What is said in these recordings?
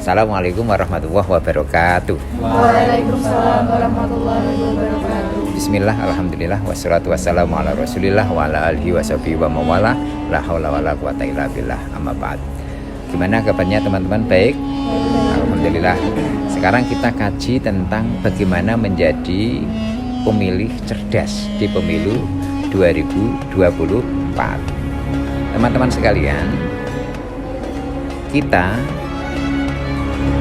Assalamualaikum warahmatullahi wabarakatuh. Waalaikumsalam warahmatullahi wabarakatuh. Bismillah, alhamdulillah, wassalatu wassalamu ala rasulillah wa ala alihi wa sahbihi wa mawala. La hawla wa la quwata illa billah, amma ba'd. Gimana kabarnya teman-teman? Baik? Alhamdulillah. Sekarang kita kaji tentang bagaimana menjadi pemilih cerdas di pemilu 2024. Teman-teman sekalian, kita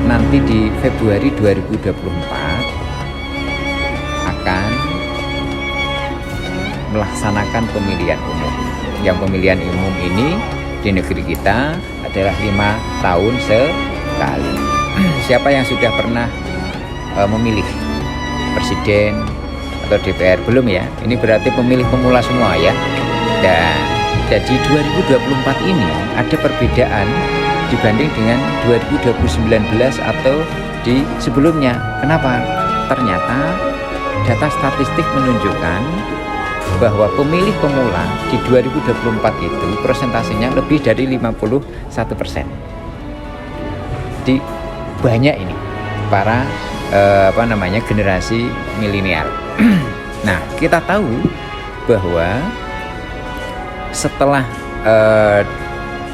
nanti di Februari 2024 akan melaksanakan pemilihan umum. Yang pemilihan umum ini di negeri kita adalah 5 tahun sekali. Siapa yang sudah pernah memilih presiden atau DPR? Belum ya? Ini berarti pemilih pemula semua ya. Dan jadi 2024 ini ada perbedaan dibanding dengan 2019 atau di sebelumnya. Kenapa? Ternyata data statistik menunjukkan bahwa pemilih pemula di 2024 itu persentasenya lebih dari 51%. Di banyak ini para generasi milenial. Nah, kita tahu bahwa setelah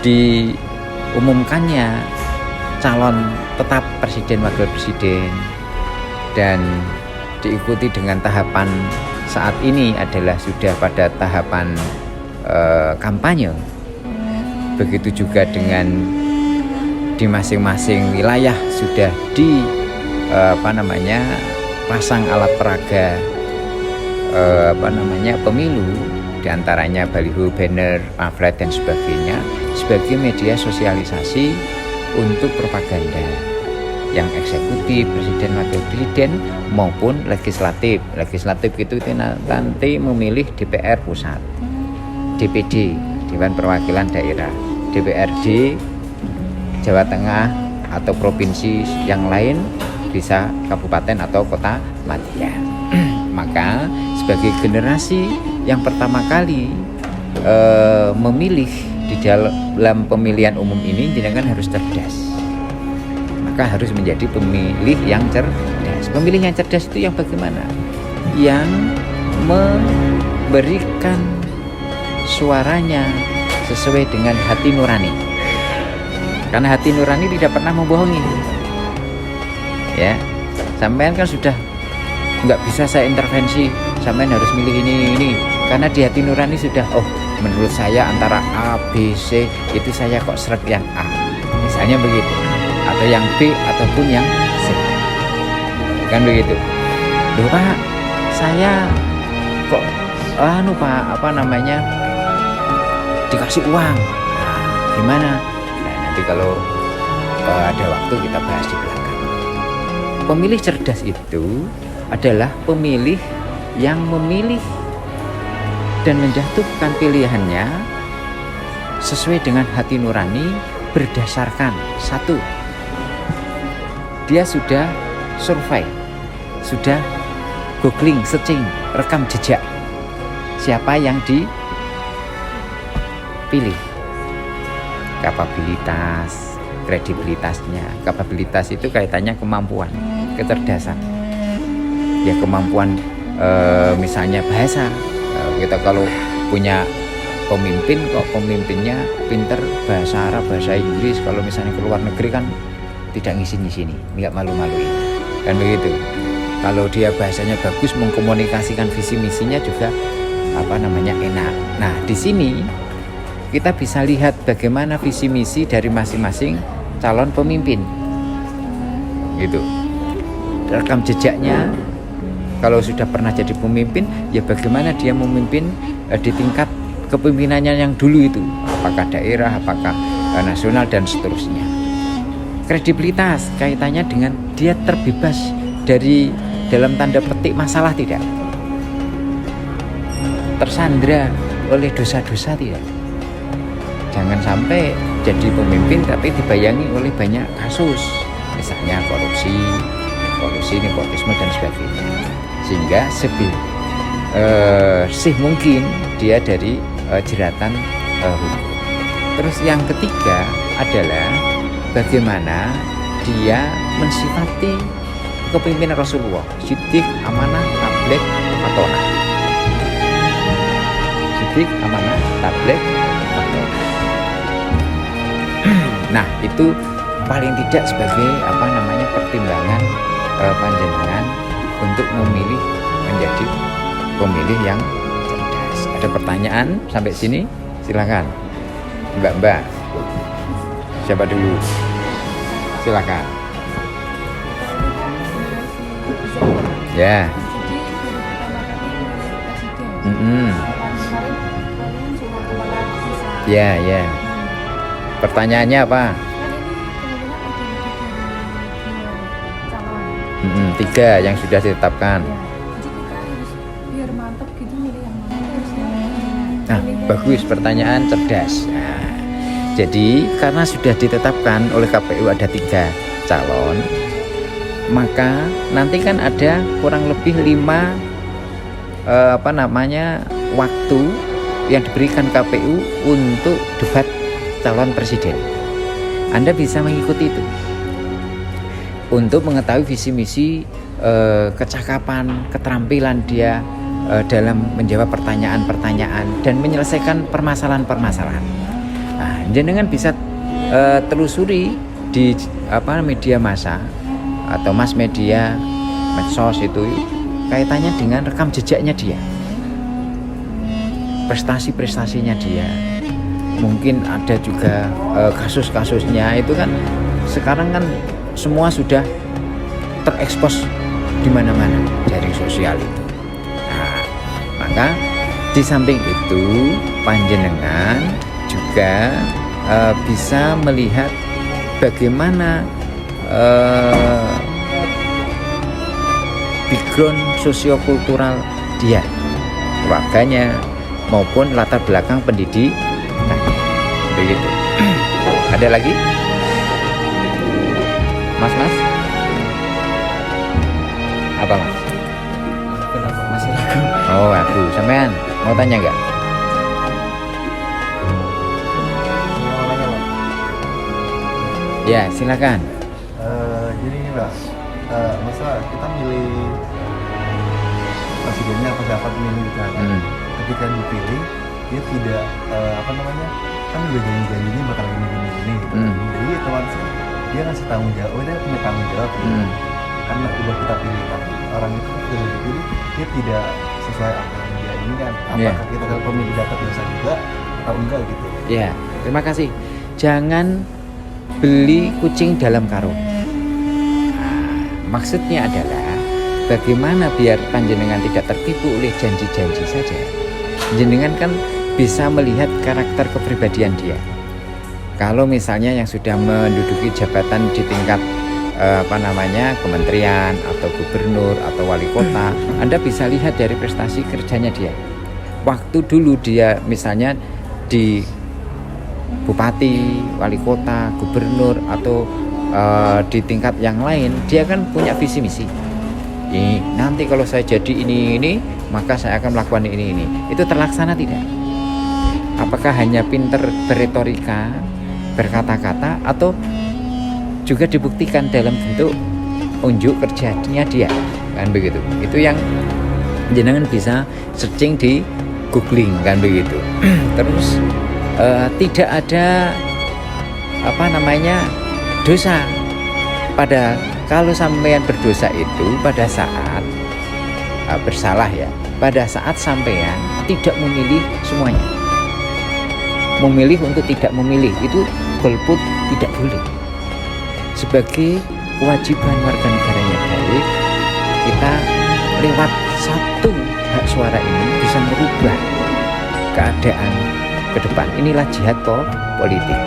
diumumkannya calon tetap presiden, wakil presiden, dan diikuti dengan tahapan saat ini adalah sudah pada tahapan kampanye. Begitu juga dengan di masing-masing wilayah sudah pasang alat peraga pemilu, diantaranya baliho, banner, pamflet dan sebagainya sebagai media sosialisasi untuk propaganda yang eksekutif, presiden, wakil presiden maupun legislatif. Legislatif itu nanti memilih DPR pusat, DPD, Dewan Perwakilan Daerah, DPRD Jawa Tengah atau provinsi yang lain, bisa kabupaten atau kota madya. Maka sebagai generasi yang pertama kali memilih di dalam pemilihan umum ini, jenengan harus cerdas. Maka harus menjadi pemilih yang cerdas. Pemilih yang cerdas itu yang bagaimana? Yang memberikan suaranya sesuai dengan hati nurani. Karena hati nurani tidak pernah membohongi. Ya, sampean kan sudah nggak bisa saya intervensi, sampean harus milih ini. Karena di hati nurani sudah, menurut saya antara A, B, C itu saya kok seret yang A, misalnya begitu, atau yang B ataupun yang C, kan begitu. Loh Pak, saya kok dikasih uang, gimana? Nah, nanti kalau ada waktu kita bahas di belakang. Pemilih cerdas itu adalah pemilih yang memilih dan menjatuhkan pilihannya sesuai dengan hati nurani berdasarkan satu, dia sudah survei, sudah googling, searching, rekam jejak siapa yang dipilih, kapabilitas, kredibilitasnya. Kapabilitas itu kaitannya kemampuan, kecerdasan, ya kemampuan misalnya bahasa. Kita kalau punya pemimpin kok pemimpinnya pinter bahasa Arab, bahasa Inggris, kalau misalnya ke luar negeri kan tidak ngisi-ngisini, nggak malu-maluin, kan begitu. Kalau dia bahasanya bagus, mengkomunikasikan visi misinya juga enak. Nah, di sini kita bisa lihat bagaimana visi misi dari masing-masing calon pemimpin, gitu. Rekam jejaknya. Kalau sudah pernah jadi pemimpin, ya bagaimana dia memimpin di tingkat kepemimpinannya yang dulu itu, apakah daerah, apakah nasional dan seterusnya. Kredibilitas kaitannya dengan dia terbebas dari dalam tanda petik masalah tidak, tersandra oleh dosa-dosa tidak. Jangan sampai jadi pemimpin tapi dibayangi oleh banyak kasus, misalnya korupsi, nepotisme dan sebagainya, sehingga mungkin dia dari jeratan hukum. Terus yang ketiga adalah bagaimana dia mensifati kepemimpinan Rasulullah, sidik, amanah, tabligh, fatonah. Sidik, amanah, tabligh, fatonah. Nah, itu paling tidak sebagai pertimbangan panjenengan untuk memilih menjadi pemilih yang cerdas. Ada pertanyaan sampai sini? Silakan, Mbak. Siapa dulu? Silakan. Ya. Ya. Pertanyaannya apa? 3 yang sudah ditetapkan. Biar mantap gitu milih yang mana. Nah, bagus, pertanyaan cerdas. Nah, jadi karena sudah ditetapkan oleh KPU ada 3 calon, maka nanti kan ada kurang lebih 5 waktu yang diberikan KPU untuk debat calon presiden. Anda bisa mengikuti itu untuk mengetahui visi misi, kecakapan, keterampilan dia dalam menjawab pertanyaan-pertanyaan dan menyelesaikan permasalahan-permasalahan. Nah, jenengan bisa telusuri di media massa atau mass media, medsos itu kaitannya dengan rekam jejaknya dia, prestasi-prestasinya dia. Mungkin ada juga kasus-kasusnya itu kan sekarang kan semua sudah terekspos di mana-mana jaring sosial itu. Nah, maka di samping itu panjenengan juga bisa melihat bagaimana background sosiokultural dia, keluarganya maupun latar belakang pendidikan. Begitu. Ada lagi? Mas? Apa Mas? Masih ragu. Oh, ragu. Sampean mau tanya nggak? Ya, silakan. Jadi ini Mbak, masa kita milih presidennya apa dapat milih gitu kan? Ketika dipilih dia tidak kan udah janji-janjinya bakal gini gitu. Jadi otomatis dia ngasih tanggung jawab, dia punya tanggung jawab gitu. Karena udah kita pilih orang itu sudah dipilih, dia tidak sesuai apa yang dia inginkan. Apakah kita kalau pemilih dapat bisa juga atau enggak gitu? Ya, terima kasih. Jangan beli kucing dalam karung. Maksudnya adalah bagaimana biar panjenengan tidak tertipu oleh janji-janji saja. Jenengan kan bisa melihat karakter kepribadian dia. Kalau misalnya yang sudah menduduki jabatan di tingkat kementerian atau gubernur atau wali kota, Anda bisa lihat dari prestasi kerjanya dia. Waktu dulu dia misalnya di bupati, wali kota, gubernur atau di tingkat yang lain, dia kan punya visi misi. Ini nanti kalau saya jadi ini, maka saya akan melakukan ini. Itu terlaksana tidak? Apakah hanya pinter berretorika, berkata-kata, atau juga dibuktikan dalam bentuk unjuk kerjanya dia, kan begitu? Itu yang jenengan bisa searching di googling, kan begitu. Terus tidak ada dosa. Pada kalau sampean berdosa itu pada saat bersalah ya, pada saat sampean tidak memilih semuanya. Memilih untuk tidak memilih itu golput tidak boleh. Sebagai kewajiban warga negara yang baik, kita lewat satu hak suara ini bisa merubah keadaan ke depan. Inilah jihad politik.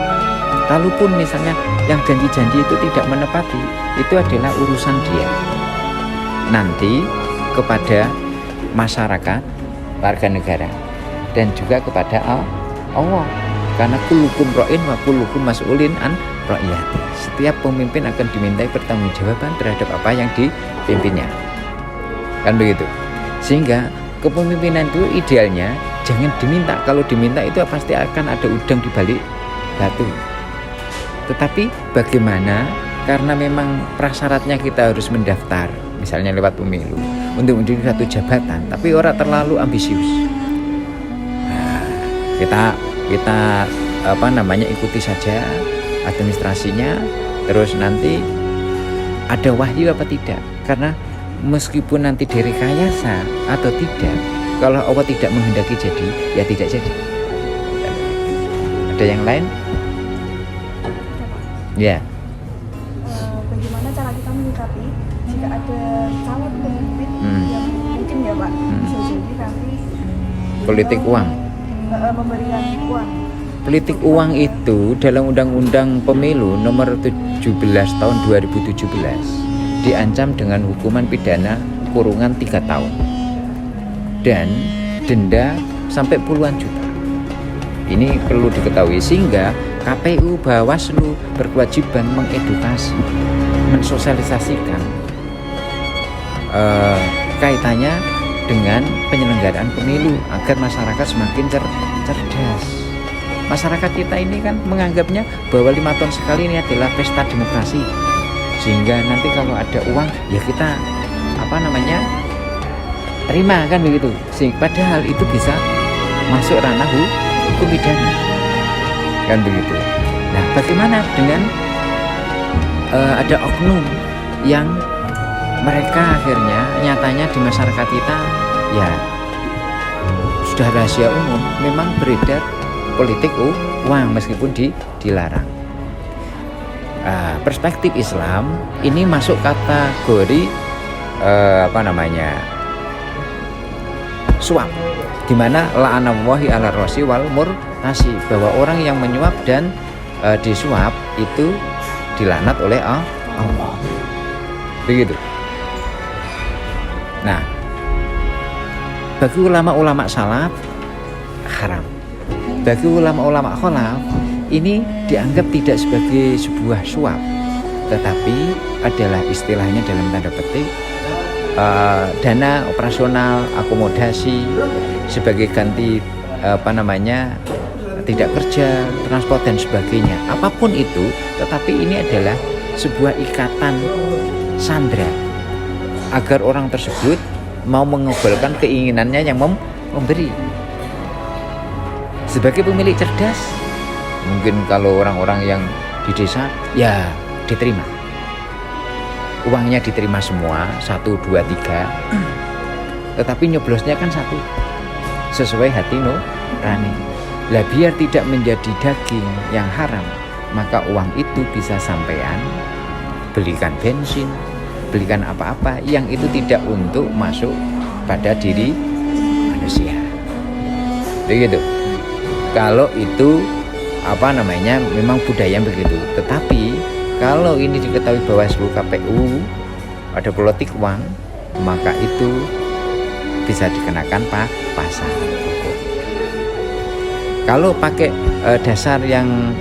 Kalaupun misalnya yang janji-janji itu tidak menepati, itu adalah urusan dia. Nanti kepada masyarakat, warga negara, dan juga kepada Allah. Karena kullukum ra'in wa kullukum mas'ulin an ra'iyati. Setiap pemimpin akan dimintai pertanggungjawaban terhadap apa yang dipimpinnya. Kan begitu. Sehingga kepemimpinan itu idealnya jangan diminta. Kalau diminta itu pasti akan ada udang di balik batu. Tetapi bagaimana karena memang prasyaratnya kita harus mendaftar, misalnya lewat pemilu, untuk menjadi satu jabatan, tapi orang terlalu ambisius. Nah, kita ikuti saja administrasinya, terus nanti ada wahyu apa tidak, karena meskipun nanti direkayasa atau tidak, kalau Allah tidak menghendaki jadi, ya tidak jadi. Ada yang lain? Ya. Bagaimana cara kita menyikapi jika ada calon pemimpin yang mungkin ya Pak bisa jadi nanti Politik uang. memberikan uang. Politik uang itu dalam Undang-Undang Pemilu nomor 17 tahun 2017 diancam dengan hukuman pidana kurungan 3 tahun dan denda sampai puluhan juta. Ini perlu diketahui, sehingga KPU, Bawaslu berkewajiban mengedukasi, mensosialisasikan kaitannya dengan penyelenggaraan pemilu agar masyarakat semakin cerdas. Masyarakat kita ini kan menganggapnya bahwa 5 tahun sekali ini adalah pesta demokrasi, sehingga nanti kalau ada uang ya kita terima kan begitu. Padahal itu bisa masuk ranah hukum pidana kan begitu. Nah, bagaimana dengan ada oknum yang mereka akhirnya nyatanya di masyarakat kita ya sudah rahasia umum, memang beredar politik uang meskipun dilarang. Perspektif Islam ini masuk kategori suap, di mana la'anallahi ala rosi wal murtasi, bahwa orang yang menyuap dan disuap itu dilaknat oleh Allah. Begitu. Nah, bagi ulama-ulama salaf haram. Bagi ulama-ulama khalaf ini dianggap tidak sebagai sebuah suap, tetapi adalah istilahnya dalam tanda petik dana operasional, akomodasi sebagai ganti tidak kerja, transport dan sebagainya. Apapun itu, tetapi ini adalah sebuah ikatan sandra agar orang tersebut mau mengabulkan keinginannya yang memberi. Sebagai pemilik cerdas, mungkin kalau orang-orang yang di desa ya diterima, uangnya diterima semua 1, 2, 3, tetapi nyoblosnya kan 1 sesuai hati nurani. Lah biar tidak menjadi daging yang haram, maka uang itu bisa sampean belikan bensin, belikan apa-apa yang itu tidak untuk masuk pada diri manusia. Begitu. Kalau itu memang budaya begitu. Tetapi kalau ini diketahui Bawaslu, KPU ada politik uang, maka itu bisa dikenakan pasal. Kalau pakai dasar yang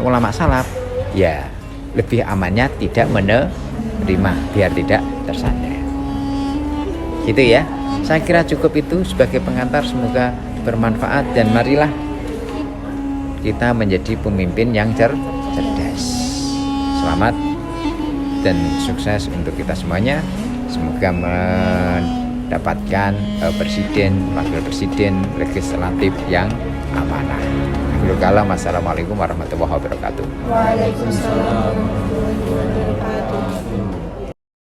ulama salaf, ya lebih amannya tidak menerima biar tidak tersandra. Gitu ya. Saya kira cukup itu sebagai pengantar, semoga bermanfaat dan marilah kita menjadi pemimpin yang cerdas. Selamat dan sukses untuk kita semuanya. Semoga mendapatkan presiden, wakil presiden, legislatif yang amanah. Akhirul kalam, assalamualaikum warahmatullahi wabarakatuh. Waalaikumsalam warahmatullahi wabarakatuh.